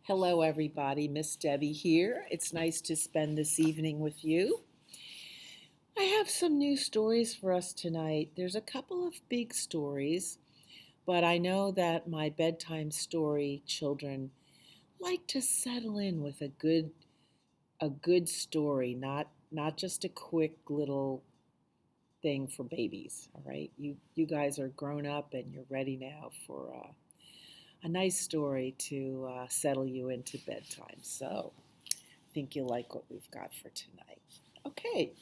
Hello, everybody. Miss Debbie here. It's nice to spend this evening with you. I have some new stories for us tonight. There's a couple of big stories, but I know that my bedtime story children like to settle in with a good story, not just a quick little thing for babies. All right, you guys are grown up and you're ready now for a nice story to settle you into bedtime. So I think you'll like what we've got for tonight. Okay,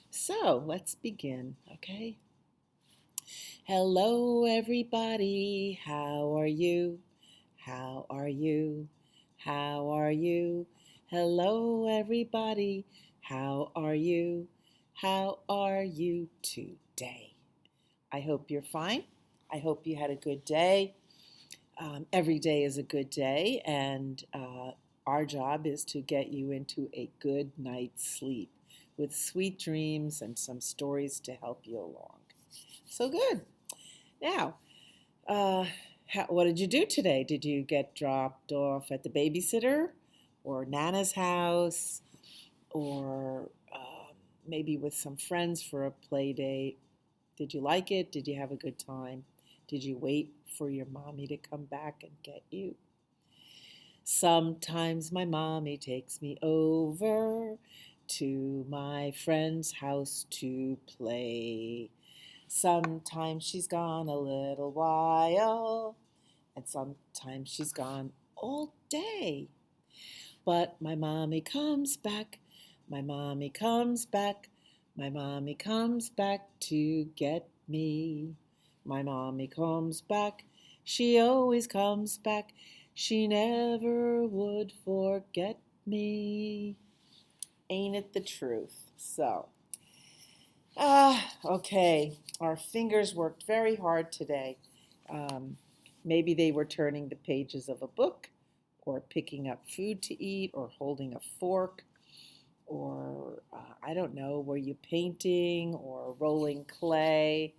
so let's begin, okay? Hello, everybody. How are you? How are you? How are you? Hello, everybody. How are you? How are you today? I hope you're fine. I hope you had a good day. Every day is a good day, and our job is to get you into a good night's sleep with sweet dreams and some stories to help you along. So good. Now, uh, what did you do today? Did you get dropped off at the babysitter or Nana's house or maybe with some friends for a play date? Did you like it? Did you have a good time? Did you wait for your mommy to come back and get you? Sometimes my mommy takes me over to my friend's house to play. Sometimes she's gone a little while, and sometimes she's gone all day. But my mommy comes back, my mommy comes back, my mommy comes back to get me. My mommy comes back, she always comes back, she never would forget me. Ain't it the truth? Okay, our fingers worked very hard today. Um, Maybe they were turning the pages of a book, or picking up food to eat, or holding a fork, or I don't know, were you painting or rolling clay?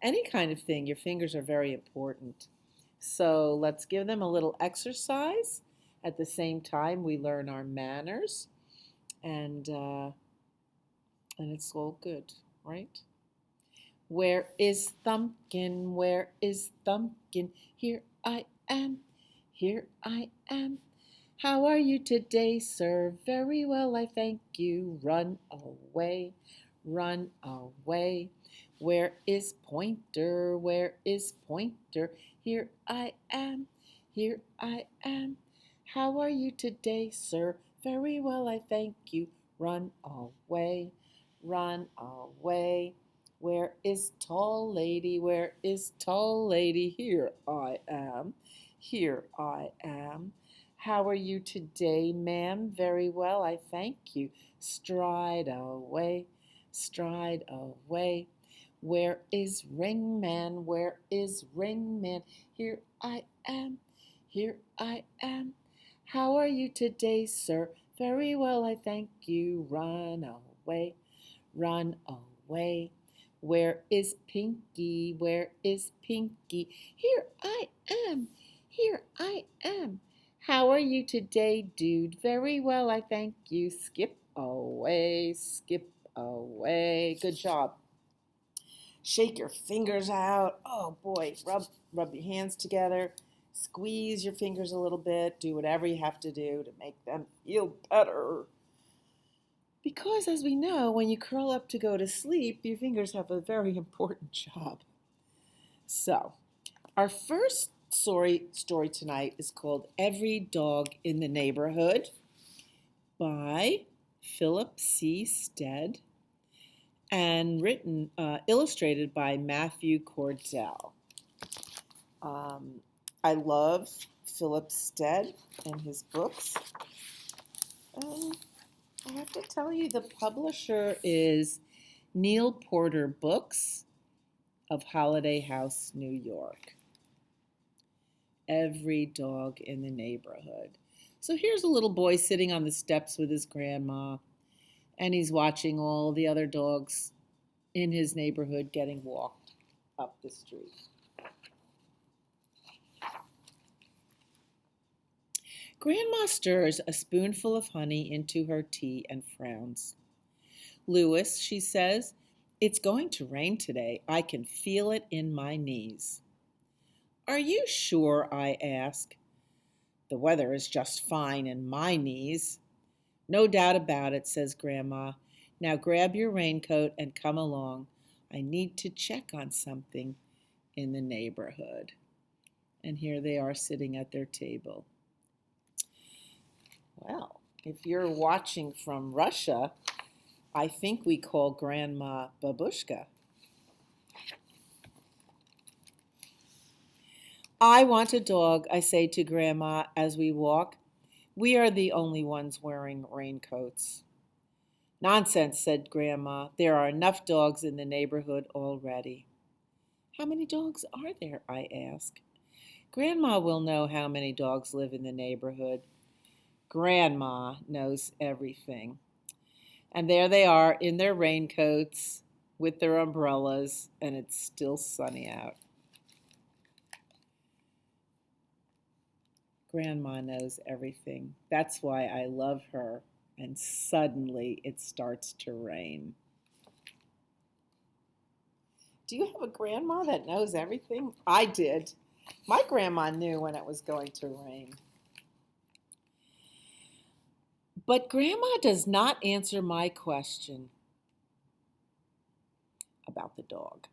Any kind of thing. Your fingers are very important. So let's give them a little exercise. At the same time, we learn our manners, and uh, and it's all good, right? Where is Thumbkin? Where is Thumbkin? Here I am. Here I am. How are you today, sir? Very well, I thank you. Run away, run away. Where is Pointer? Where is Pointer? Here I am. Here I am. How are you today, sir? Very well, I thank you. Run away, run away. Where is Tall Lady? Where is Tall Lady? Here I am. Here I am. How are you today, ma'am? Very well, I thank you. Stride away, stride away. Where is Ringman? Where is Ringman? Here I am. Here I am. How are you today, sir? Very well, I thank you. Run away, run away. Where is Pinky? Where is Pinky? Here I am. Here I am. How are you today, dude? Very well, I thank you. Skip away, skip away. Good job. Shake your fingers out. Oh boy, rub your hands together. Squeeze your fingers a little bit. Do whatever you have to do to make them feel better. Because as we know, when you curl up to go to sleep, your fingers have a very important job. So, our first story tonight is called Every Dog in the Neighborhood by Philip C. Stead and illustrated by Matthew Cordell. I love Philip Stead and his books. I have to tell you, the publisher is Neil Porter Books of Holiday House, New York. Every Dog in the Neighborhood. So here's a little boy sitting on the steps with his grandma, and he's watching all the other dogs in his neighborhood getting walked up the street. Grandma stirs a spoonful of honey into her tea and frowns. Louis, she says, it's going to rain today. I can feel it in my knees. Are you sure? I ask. The weather is just fine in my knees. No doubt about it, says Grandma. Now grab your raincoat and come along. I need to check on something in the neighborhood. And here they are sitting at their table. Well, if you're watching from Russia, I think we call Grandma Babushka. I want a dog, I say to Grandma as we walk. We are the only ones wearing raincoats. Nonsense, said Grandma. There are enough dogs in the neighborhood already. How many dogs are there? I ask. Grandma will know how many dogs live in the neighborhood. Grandma knows everything. And there they are in their raincoats with their umbrellas, and it's still sunny out. Grandma knows everything. That's why I love her. And suddenly it starts to rain. Do you have a grandma that knows everything? I did. My grandma knew when it was going to rain. But Grandma does not answer my question about the dog.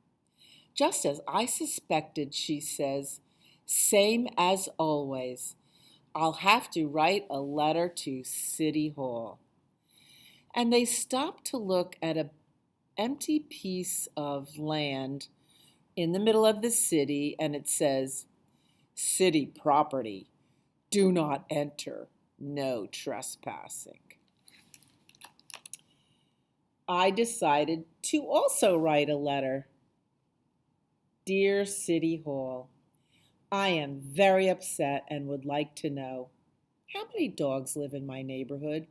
Just as I suspected, she says, same as always. I'll have to write a letter to City Hall. And they stop to look at an empty piece of land in the middle of the city, and it says, City property, do not enter, no trespassing. I decided to also write a letter. Dear City Hall, I am very upset and would like to know how many dogs live in my neighborhood.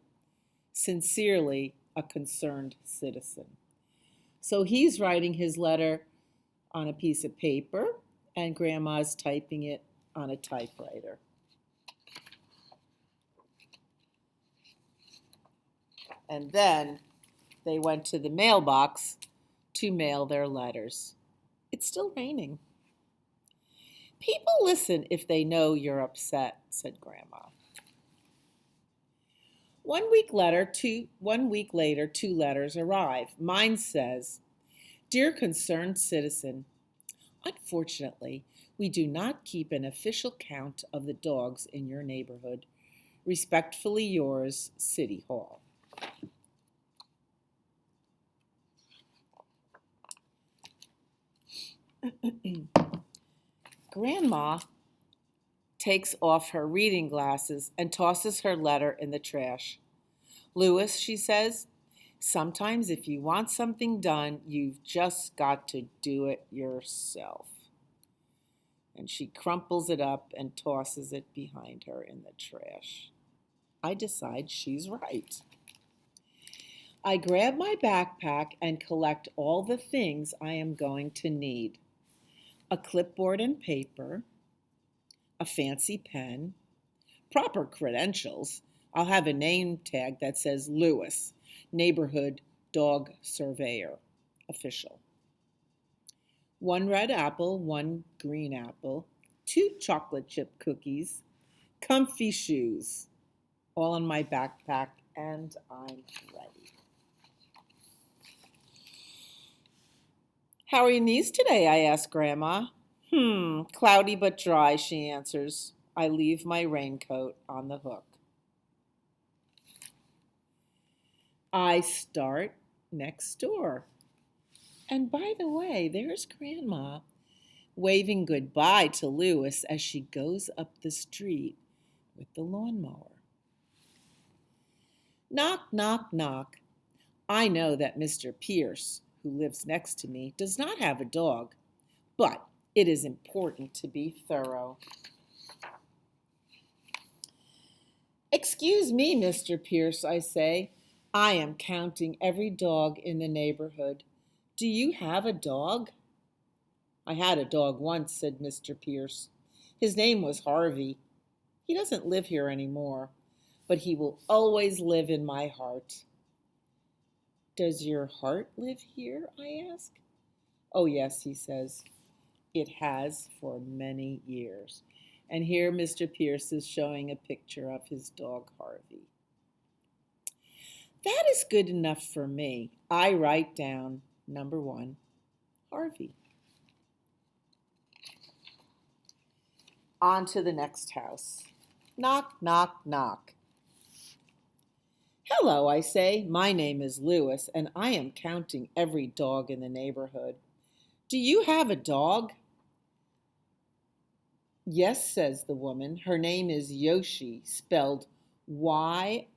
Sincerely, a concerned citizen. So he's writing his letter on a piece of paper, and Grandma's typing it on a typewriter. And then they went to the mailbox to mail their letters. It's still raining. People listen if they know you're upset, said Grandma. 1 week later, 2 letters arrive. Mine says, Dear concerned citizen, unfortunately, we do not keep an official count of the dogs in your neighborhood. Respectfully yours, City Hall. Grandma takes off her reading glasses and tosses her letter in the trash. Louis, she says, sometimes if you want something done, you've just got to do it yourself. And she crumples it up and tosses it behind her in the trash. I decide she's right. I grab my backpack and collect all the things I am going to need. A clipboard and paper, a fancy pen, proper credentials. I'll have a name tag that says Louis, Neighborhood Dog Surveyor, official. 1 red apple, 1 green apple, 2 chocolate chip cookies, comfy shoes, all in my backpack, and I'm ready. How are your knees today? I ask Grandma. Cloudy but dry, she answers. I leave my raincoat on the hook. I start next door. And by the way, there's Grandma waving goodbye to Louis as she goes up the street with the lawnmower. Knock, knock, knock. I know that Mr. Pierce, who lives next to me, does not have a dog, but it is important to be thorough. Excuse me, Mr. Pierce, I say. I am counting every dog in the neighborhood. Do you have a dog? I had a dog once, said Mr. Pierce. His name was Harvey. He doesn't live here anymore, but he will always live in my heart. Does your heart live here? I ask. Oh, yes, he says. It has for many years. And here Mr. Pierce is showing a picture of his dog Harvey. That is good enough for me. I write down number 1, Harvey. On to the next house. Knock, knock, knock. Hello, I say. My name is Lewis, and I am counting every dog in the neighborhood. Do you have a dog? Yes, says the woman. Her name is Yoshi, spelled Yoshi.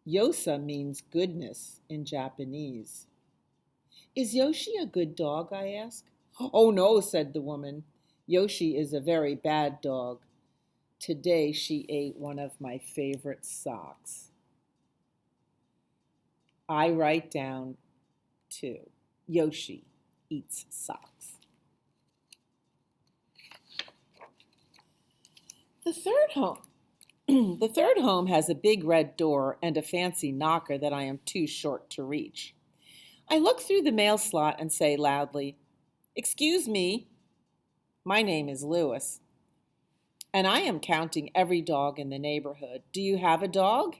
Yosa means goodness in Japanese. Is Yoshi a good dog? I ask. Oh, no, said the woman. Yoshi is a very bad dog. Today she ate one of my favorite socks. I write down 2. Yoshi eats socks. The third home. The third home has a big red door and a fancy knocker that I am too short to reach. I look through the mail slot and say loudly, "Excuse me, my name is Lewis, and I am counting every dog in the neighborhood. Do you have a dog?"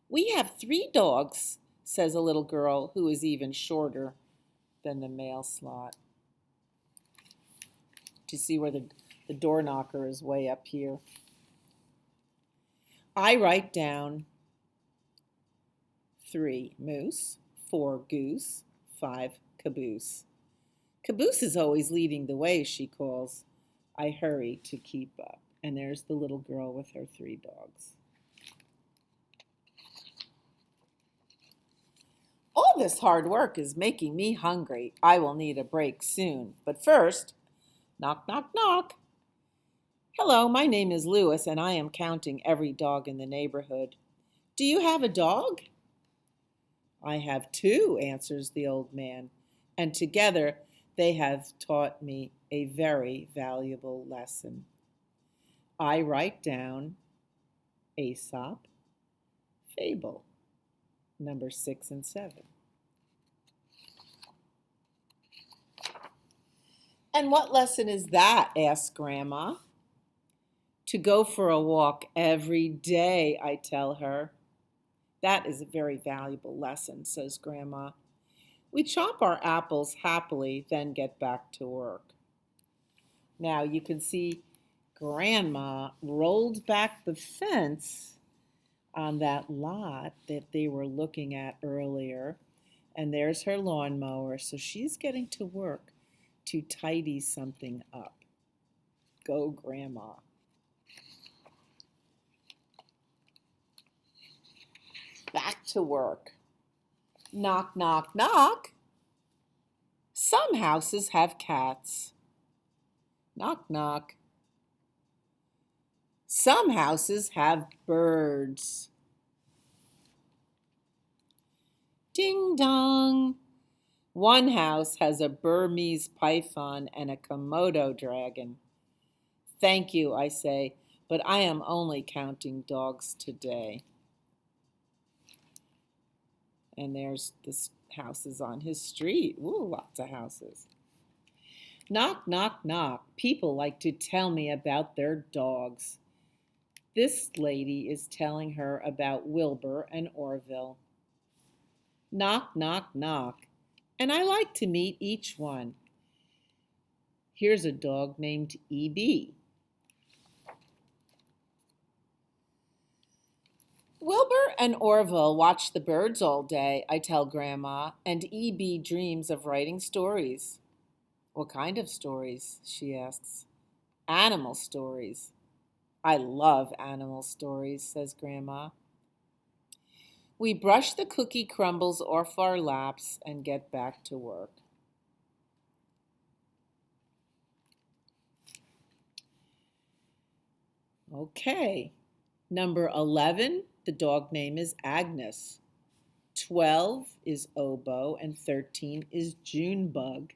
"We have 3 dogs," says a little girl who is even shorter than the mail slot. Do you see where the door knocker is way up here? I write down 3 moose, 4 goose, 5 caboose. Caboose is always leading the way, she calls. I hurry to keep up. And there's the little girl with her 3 dogs. All this hard work is making me hungry. I will need a break soon. But first, knock, knock, knock. Hello, my name is Lewis, and I am counting every dog in the neighborhood. Do you have a dog? I have 2, answers the old man, and together they have taught me a very valuable lesson. I write down Aesop Fable, number 6 and 7. And what lesson is that? Asks Grandma. To go for a walk every day, I tell her. That is a very valuable lesson, says Grandma. We chop our apples happily, then get back to work. Now you can see Grandma rolled back the fence on that lot that they were looking at earlier, and there's her lawnmower, so she's getting to work to tidy something up. Go, Grandma. Back to work. Knock, knock, knock. Some houses have cats. Knock, knock. Some houses have birds. Ding dong. One house has a Burmese python and a Komodo dragon. Thank you, I say, but I am only counting dogs today. And there's this houses on his street. Ooh, lots of houses. Knock, knock, knock. People like to tell me about their dogs. This lady is telling her about Wilbur and Orville. Knock, knock, knock. And I like to meet each one. Here's a dog named E.B. Wilbur and Orville watch the birds all day, I tell Grandma, and E.B. dreams of writing stories. What kind of stories? She asks. Animal stories. I love animal stories, says Grandma. We brush the cookie crumbles off our laps and get back to work. Okay, number 11, the dog name is Agnes. 12 is Oboe and 13 is Junebug.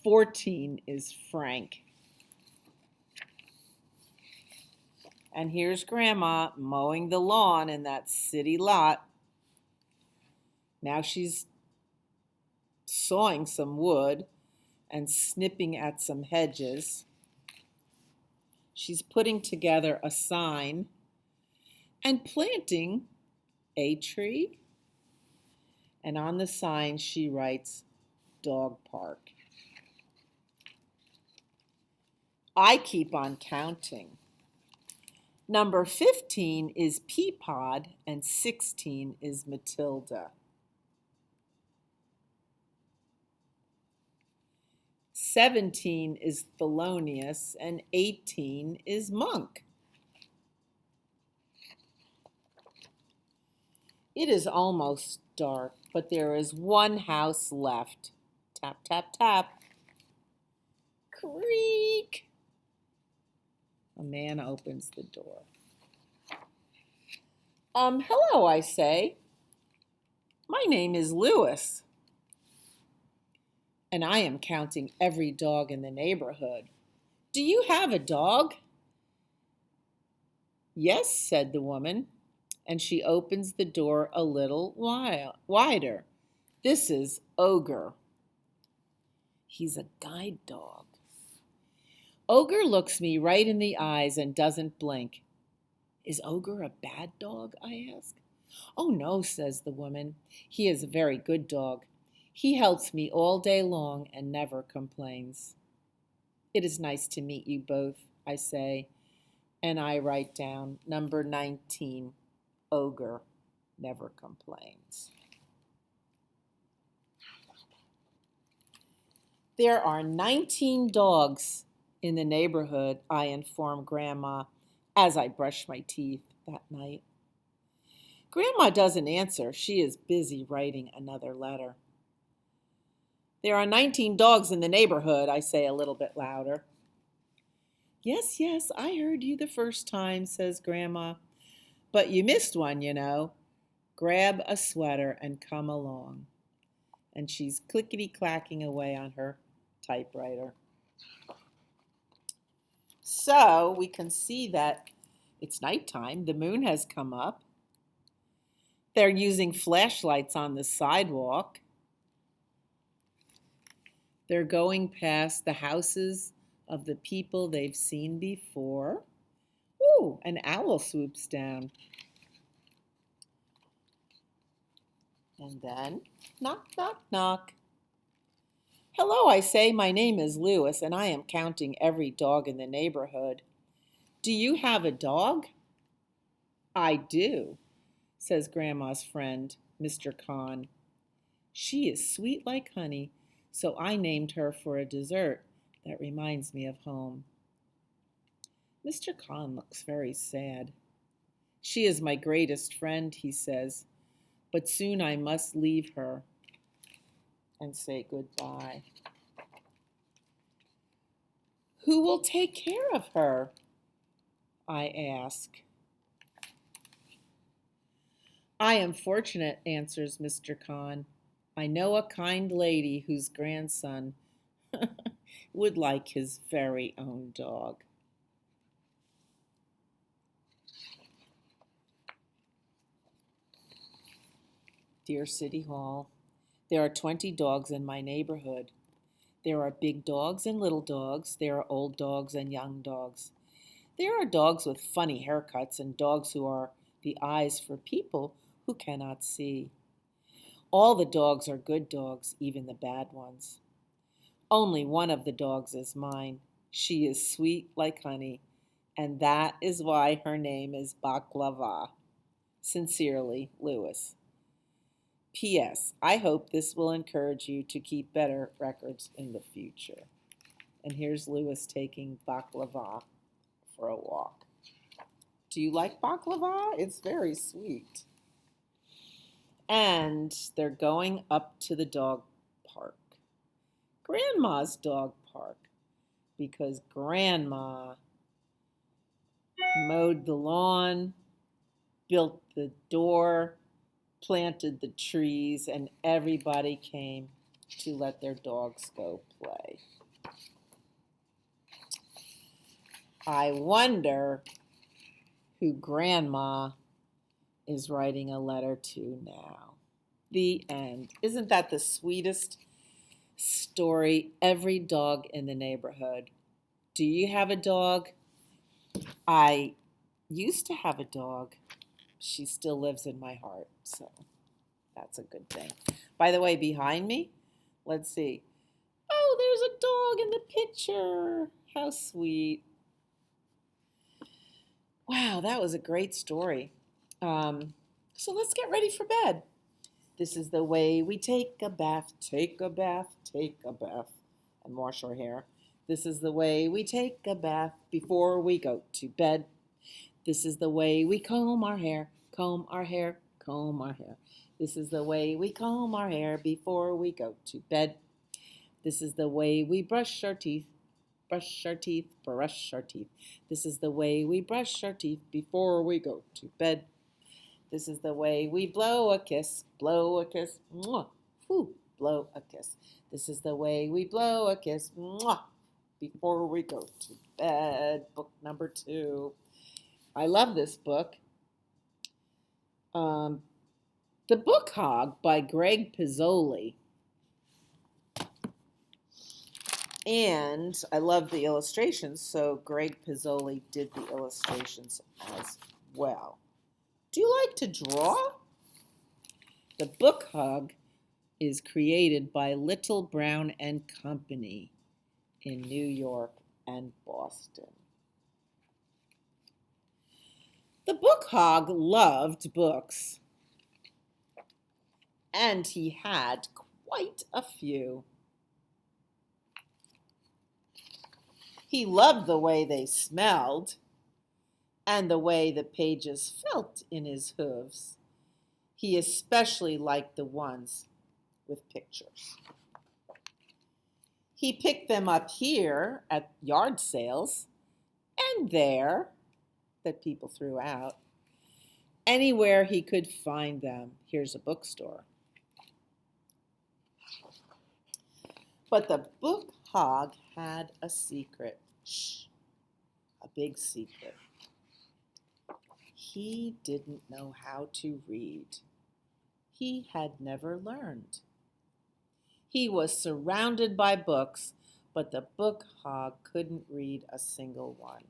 14 is Frank. And here's Grandma mowing the lawn in that city lot. Now she's sawing some wood and snipping at some hedges. She's putting together a sign and planting a tree. And on the sign she writes, Dog Park. I keep on counting. Number 15 is Peapod and 16 is Matilda. 17 is Thelonious and 18 is Monk. It is almost dark, but there is one house left. Tap, tap, tap. Creak. A man opens the door. Hello, I say. My name is Lewis, and I am counting every dog in the neighborhood. Do you have a dog? Yes, said the woman, and she opens the door a little wider. This is Ogre. He's a guide dog. Ogre looks me right in the eyes and doesn't blink. Is Ogre a bad dog? I ask. Oh, no, says the woman. He is a very good dog. He helps me all day long and never complains. It is nice to meet you both, I say, and I write down number 19, Ogre never complains. There are 19 dogs in the neighborhood, I inform Grandma as I brush my teeth that night. Grandma doesn't answer. She is busy writing another letter. There are 19 dogs in the neighborhood, I say a little bit louder. Yes, yes, I heard you the first time, says Grandma. But you missed one, you know. Grab a sweater and come along. And she's clickety-clacking away on her typewriter. So we can see that it's nighttime. The moon has come up. They're using flashlights on the sidewalk. They're going past the houses of the people they've seen before. Ooh, an owl swoops down. And then, knock, knock, knock. Hello, I say, my name is Lewis, and I am counting every dog in the neighborhood. Do you have a dog? I do, says Grandma's friend, Mr. Kahn. She is sweet like honey, so I named her for a dessert that reminds me of home. Mr. Kahn looks very sad. She is my greatest friend, he says, but soon I must leave her and say goodbye. Who will take care of her? I ask. I am fortunate, answers Mr. Kahn. I know a kind lady whose grandson would like his very own dog. Dear City Hall, there are 20 dogs in my neighborhood. There are big dogs and little dogs. There are old dogs and young dogs. There are dogs with funny haircuts and dogs who are the eyes for people who cannot see. All the dogs are good dogs, even the bad ones. Only one of the dogs is mine. She is sweet like honey, and that is why her name is Baklava. Sincerely, Lewis. P.S. I hope this will encourage you to keep better records in the future. And here's Lewis taking Baklava for a walk. Do you like baklava? It's very sweet. And they're going up to the dog park. Grandma's dog park. Because Grandma mowed the lawn, built the door, planted the trees, and everybody came to let their dogs go play. I wonder who Grandma is writing a letter to now. The end. Isn't that the sweetest story? Every dog in the neighborhood. Do you have a dog? I used to have a dog. She still lives in my heart, so that's a good thing. By the way, behind me, let's see. Oh, there's a dog in the picture. How sweet. Wow, that was a great story. So let's get ready for bed. This is the way we take a bath, take a bath, take a bath, and wash our hair. This is the way we take a bath before we go to bed. This is the way we comb our hair, comb our hair, comb our hair. This is the way we comb our hair before we go to bed. This is the way we brush our teeth, brush our teeth, brush our teeth. This is the way we brush our teeth before we go to bed. This is the way we blow a kiss, mwah, whoo, blow a kiss. This is the way we blow a kiss, mwah, before we go to bed. Book number 2. I love this book. The Book Hog by Greg Pizzoli. And I love the illustrations, so Greg Pizzoli did the illustrations as well. Do you like to draw? The Book Hog is created by Little Brown and Company in New York and Boston. The Book Hog loved books, and he had quite a few. He loved the way they smelled and the way the pages felt in his hooves. He especially liked the ones with pictures. He picked them up here at yard sales and there that people threw out. Anywhere he could find them. Here's a bookstore. But the Book Hog had a secret. Shh, a big secret. He didn't know how to read. He had never learned. He was surrounded by books, but the Book Hog couldn't read a single one.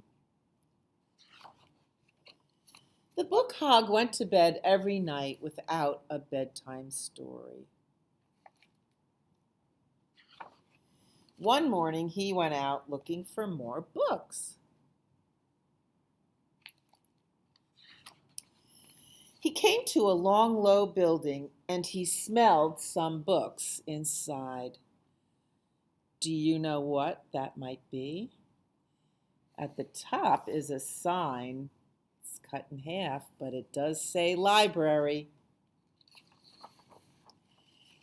The Book Hog went to bed every night without a bedtime story. One morning, he went out looking for more books. He came to a long, low building, and he smelled some books inside. Do you know what that might be? At the top is a sign. It's cut in half, but it does say library.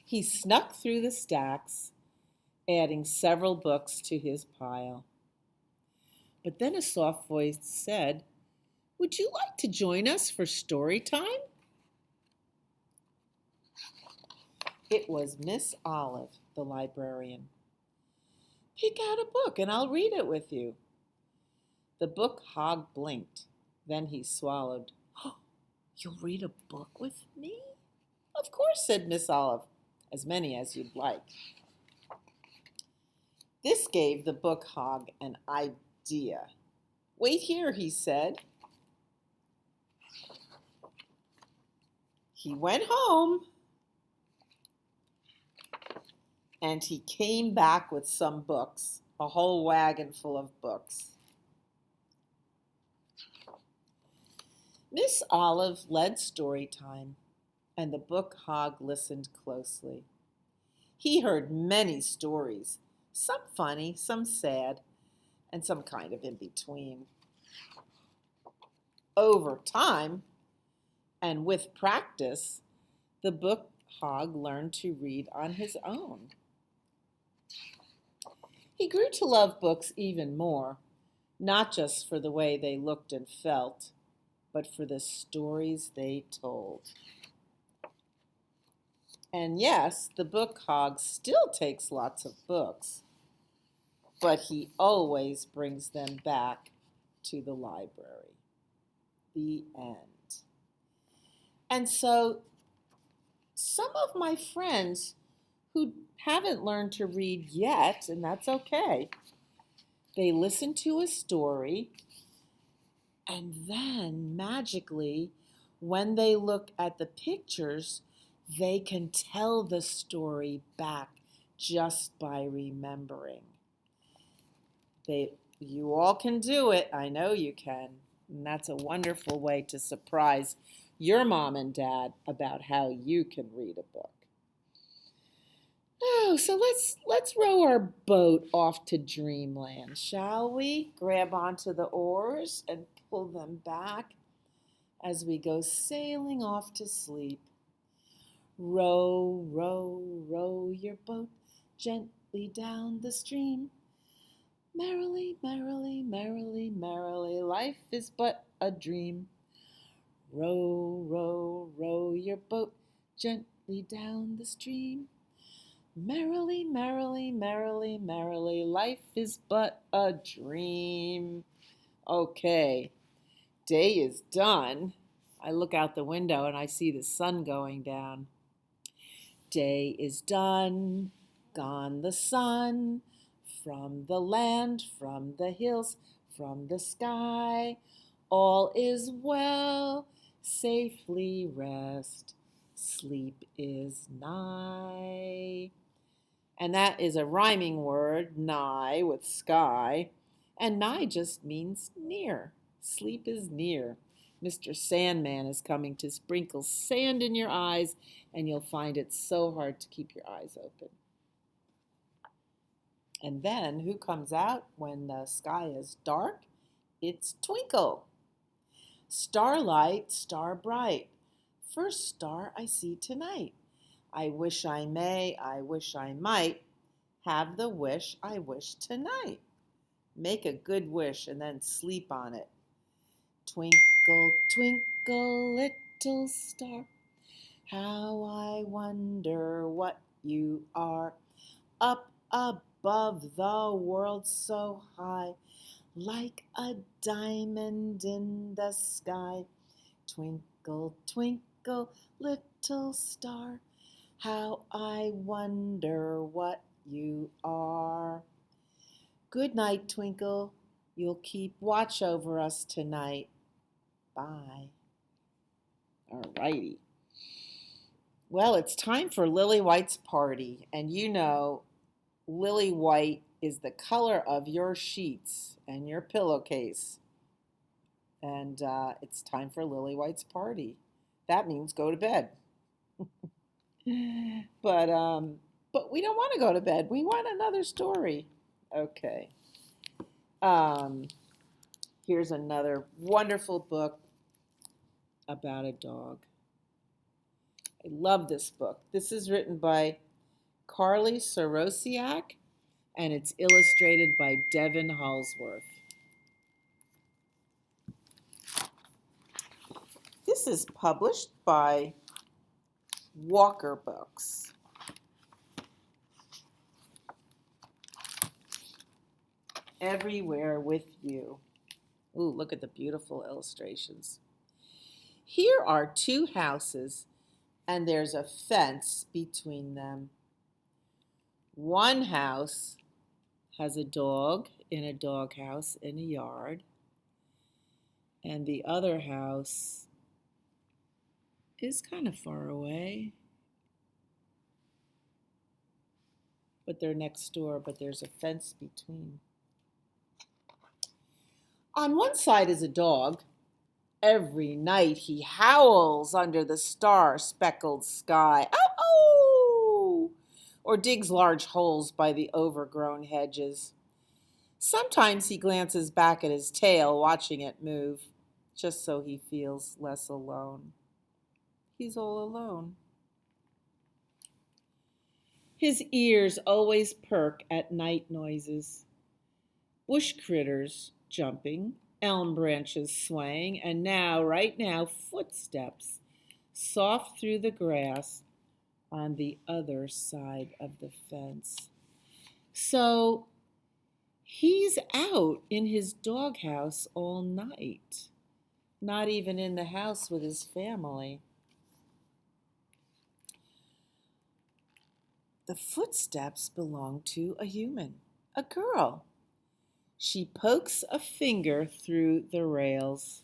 He snuck through the stacks, adding several books to his pile. But then a soft voice said, "Would you like to join us for story time?" It was Miss Olive, the librarian. "Pick out a book and I'll read it with you." The Book Hog blinked. Then he swallowed. "Oh, you'll read a book with me?" "Of course," said Miss Olive. "As many as you'd like." This gave the Book Hog an idea. "Wait here," he said. He went home, and he came back with some books, a whole wagon full of books. Miss Olive led story time, and the Book Hog listened closely. He heard many stories, some funny, some sad, and some kind of in between. Over time, and with practice, the Book Hog learned to read on his own. He grew to love books even more, not just for the way they looked and felt, but for the stories they told. And yes, the Book Hog still takes lots of books, but he always brings them back to the library. The end. And so some of my friends who haven't learned to read yet, and that's okay, they listen to a story, and then magically, when they look at the pictures, they can tell the story back just by remembering. You all can do it. I know you can. And that's a wonderful way to surprise your mom and dad about how you can read a book. Oh, so let's row our boat off to dreamland, shall we? Grab onto the oars and pull them back as we go sailing off to sleep. Row, row, row your boat gently down the stream. Merrily, merrily, merrily, merrily, life is but a dream. Row, row, row your boat gently down the stream. Merrily, merrily, merrily, merrily, life is but a dream. Okay, day is done. I look out the window and I see the sun going down. Day is done, gone the sun, from the land, from the hills, from the sky. All is well, safely rest, sleep is nigh. And that is a rhyming word, nigh, with sky. And nigh just means near. Sleep is near. Mr. Sandman is coming to sprinkle sand in your eyes, and you'll find it so hard to keep your eyes open. And then who comes out when the sky is dark? It's Twinkle. Starlight, star bright, first star I see tonight. I wish I may, I wish I might, have the wish I wish tonight. Make a good wish and then sleep on it. Twinkle, twinkle, little star, how I wonder what you are. Up above the world so high, like a diamond in the sky. Twinkle, twinkle, little star, how I wonder what you are. Good night, Twinkle. You'll keep watch over us tonight. Bye. All righty. Well, it's time for Lily White's party. And you know, Lily White is the color of your sheets and your pillowcase. And it's time for Lily White's party. That means go to bed. But we don't want to go to bed. We want another story. Okay. Here's another wonderful book about a dog. I love this book. This is written by Carly Sorosiak, and it's illustrated by Devin Halsworth. This is published by Walker Books. Everywhere with you. Ooh, look at the beautiful illustrations. Here are two houses, and there's a fence between them. One house has a dog in a doghouse in a yard, and the other house is kind of far away. But they're next door, but there's a fence between. On one side is a dog. Every night he howls under the star-speckled sky, ow, ow, or digs large holes by the overgrown hedges. Sometimes he glances back at his tail, watching it move, just so he feels less alone. He's all alone. His ears always perk at night noises. Bush critters jumping, elm branches swaying, and now, right now, footsteps soft through the grass on the other side of the fence. So He's out in his doghouse all night, not even in the house with his family. The footsteps belong to a human, a girl. She pokes a finger through the rails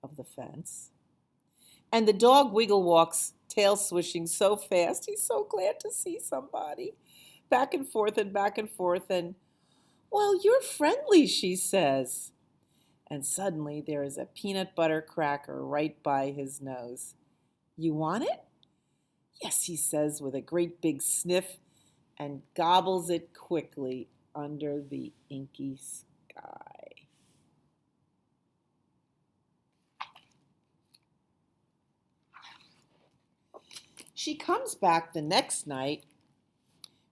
of the fence, and the dog wiggle walks, tail swishing so fast. He's so glad to see somebody. Back and forth and back and forth, and, well, you're friendly, she says. And suddenly there is a peanut butter cracker right by his nose. You want it? Yes, he says with a great big sniff and gobbles it quickly under the inky sky. She comes back the next night,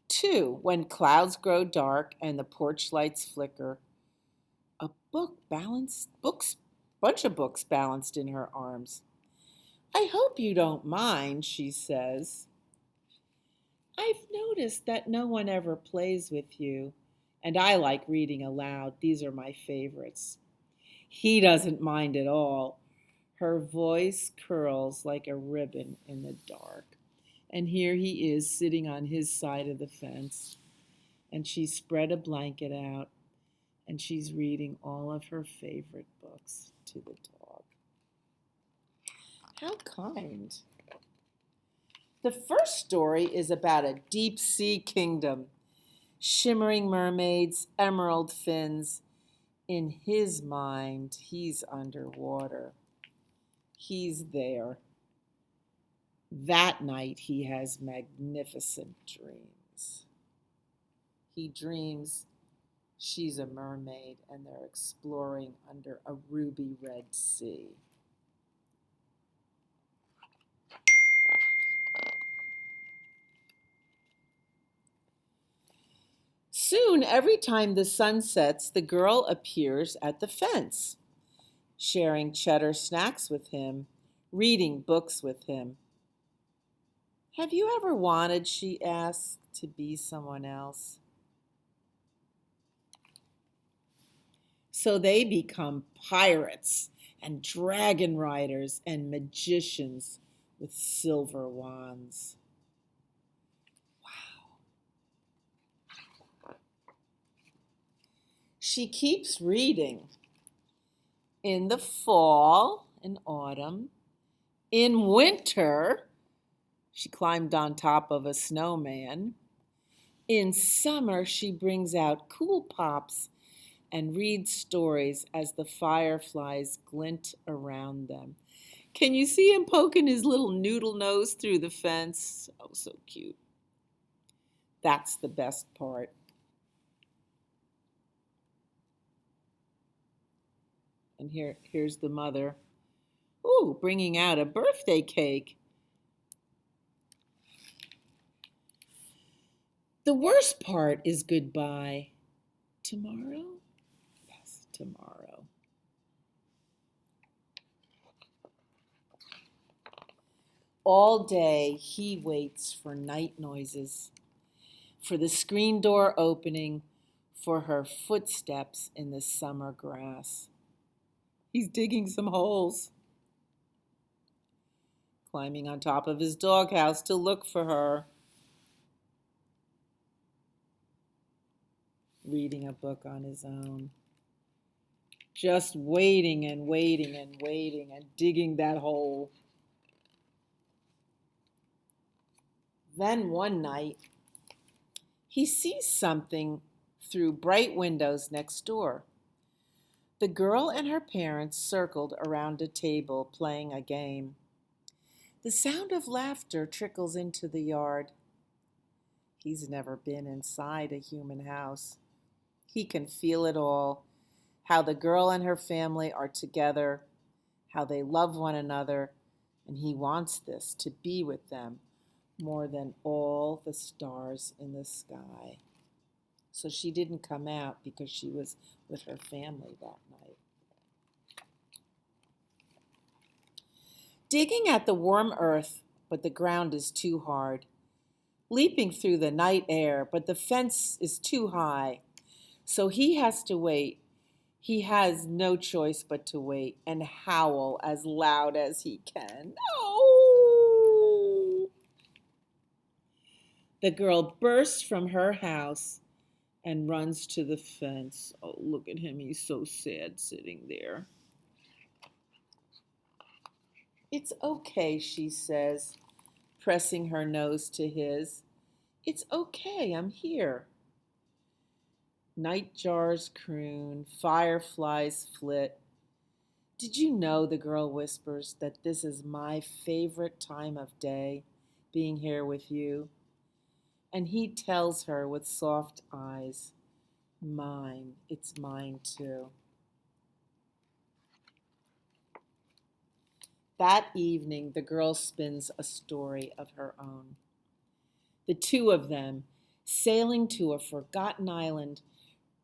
too, when clouds grow dark and the porch lights flicker. A bunch of books balanced in her arms. I hope you don't mind, she says. I've noticed that no one ever plays with you, and I like reading aloud. These are my favorites. He doesn't mind at all. Her voice curls like a ribbon in the dark. And here he is sitting on his side of the fence, and she's spread a blanket out, and she's reading all of her favorite books to the dog. How kind. The first story is about a deep sea kingdom, shimmering mermaids, emerald fins. In his mind, he's underwater. He's there. That night, he has magnificent dreams. He dreams she's a mermaid and they're exploring under a ruby red sea. Soon, every time the sun sets, the girl appears at the fence, sharing cheddar snacks with him, reading books with him. Have you ever wanted, she asks, to be someone else? So they become pirates and dragon riders and magicians with silver wands. Wow. She keeps reading. In the fall and autumn, in winter, she climbed on top of a snowman. In summer, she brings out cool pops and reads stories as the fireflies glint around them. Can you see him poking his little noodle nose through the fence? Oh, so cute. That's the best part. And here's the mother. Ooh, bringing out a birthday cake. The worst part is goodbye. Tomorrow? Yes, tomorrow. All day he waits for night noises, for the screen door opening, for her footsteps in the summer grass. He's digging some holes, climbing on top of his doghouse to look for her, reading a book on his own, just waiting and waiting and waiting and digging that hole. Then one night, he sees something through bright windows next door. The girl and her parents circled around a table playing a game. The sound of laughter trickles into the yard. He's never been inside a human house. He can feel it all, how the girl and her family are together, how they love one another, and he wants this to be with them more than all the stars in the sky. So she didn't come out because she was with her family that night. Digging at the warm earth, but the ground is too hard. Leaping through the night air, but the fence is too high. So he has to wait. He has no choice but to wait and howl as loud as he can. Oh! The girl bursts from her house and runs to the fence. Oh, look at him. He's so sad sitting there. It's okay, she says, pressing her nose to his. It's okay, I'm here. Nightjars croon, fireflies flit. Did you know, the girl whispers, that this is my favorite time of day, being here with you? And he tells her with soft eyes, mine, it's mine too. That evening, the girl spins a story of her own. The two of them sailing to a forgotten island,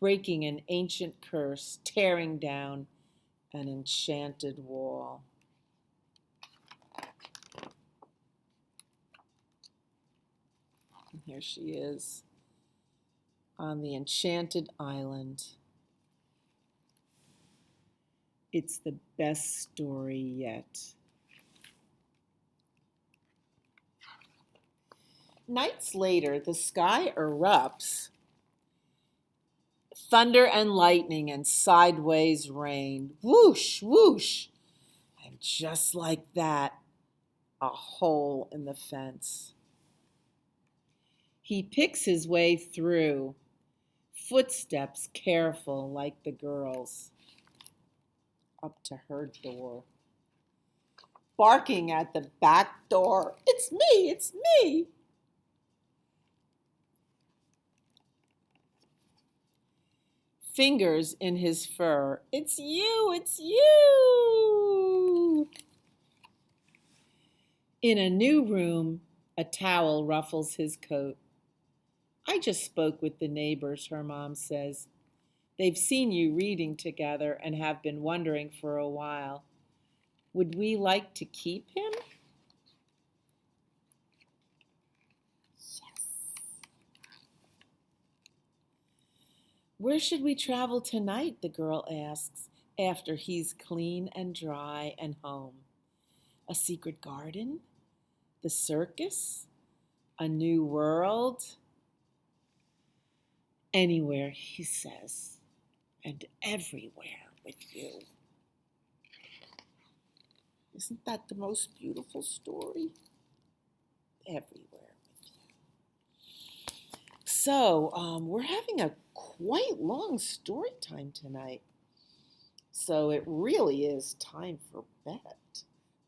breaking an ancient curse, tearing down an enchanted wall. And here she is on the enchanted island. It's the best story yet. Nights later, the sky erupts. Thunder and lightning and sideways rain. Whoosh, whoosh. And just like that, a hole in the fence. He picks his way through, footsteps careful like the girl's, up to her door. Barking at the back door, it's me, it's me. Fingers in his fur, it's you, it's you. In a new room, a towel ruffles his coat. I just spoke with the neighbors, her mom says. They've seen you reading together and have been wondering for a while. Would we like to keep him? Yes. Where should we travel tonight? The girl asks, after he's clean and dry and home. A secret garden? The circus? A new world? Anywhere, he says, and everywhere with you. Isn't that the most beautiful story? Everywhere with you. So, we're having a quite long story time tonight. So it really is time for bed.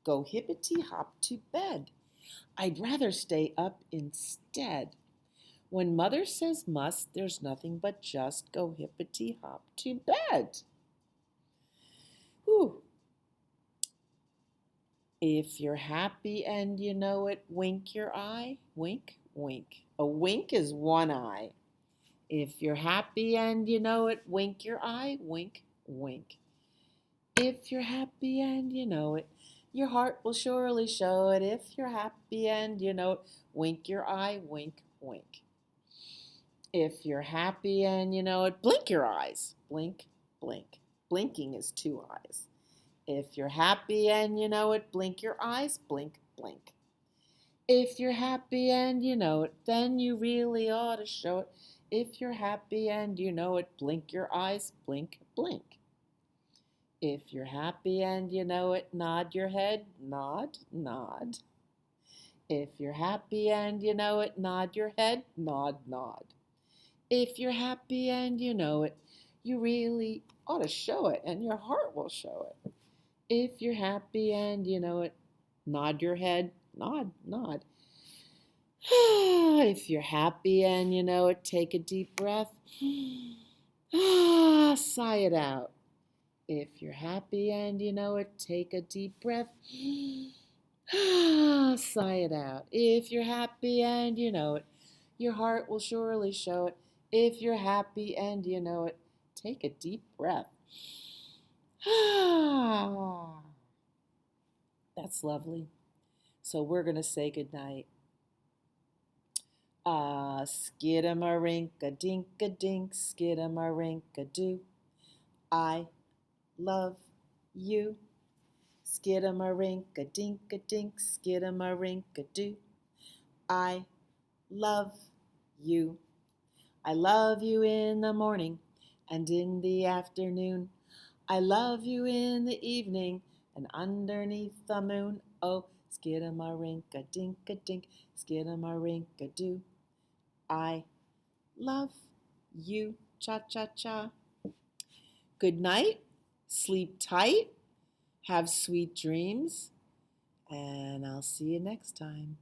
Go hippity hop to bed. I'd rather stay up instead. When mother says must, there's nothing but just go hippity hop to bed. Whew. If you're happy and you know it, wink your eye. Wink, wink. A wink is one eye. If you're happy and you know it, wink your eye. Wink, wink. If you're happy and you know it, your heart will surely show it. If you're happy and you know it, wink your eye. Wink, wink. If you're happy and you know it, blink your eyes. Blink, blink. Blinking is two eyes. If you're happy and you know it, blink your eyes. Blink, blink. If you're happy and you know it, then you really ought to show it. If you're happy and you know it, blink your eyes. Blink, blink. If you're happy and you know it, nod your head. Nod, nod. If you're happy and you know it, nod your head. Nod, nod. If you're happy and you know it, you really ought to show it, and your heart will show it. If you're happy and you know it, nod your head, nod, nod. If you're happy and you know it, take a deep breath. Sigh it out. If you're happy and you know it, take a deep breath. Sigh it out. If you're happy and you know it, your heart will surely show it. If you're happy and you know it, take a deep breath. That's lovely. So we're going to say goodnight. Skidamarink-a-dink-a-dink, skidamarink-a-doo. I love you. Skidamarink-a-dink-a-dink, skidamarink-a-doo. I love you. I love you in the morning and in the afternoon. I love you in the evening and underneath the moon. Oh, skidamarink-a-dink-a-dink, skidamarink-a-doo. I love you. Cha-cha-cha. Good night. Sleep tight. Have sweet dreams. And I'll see you next time.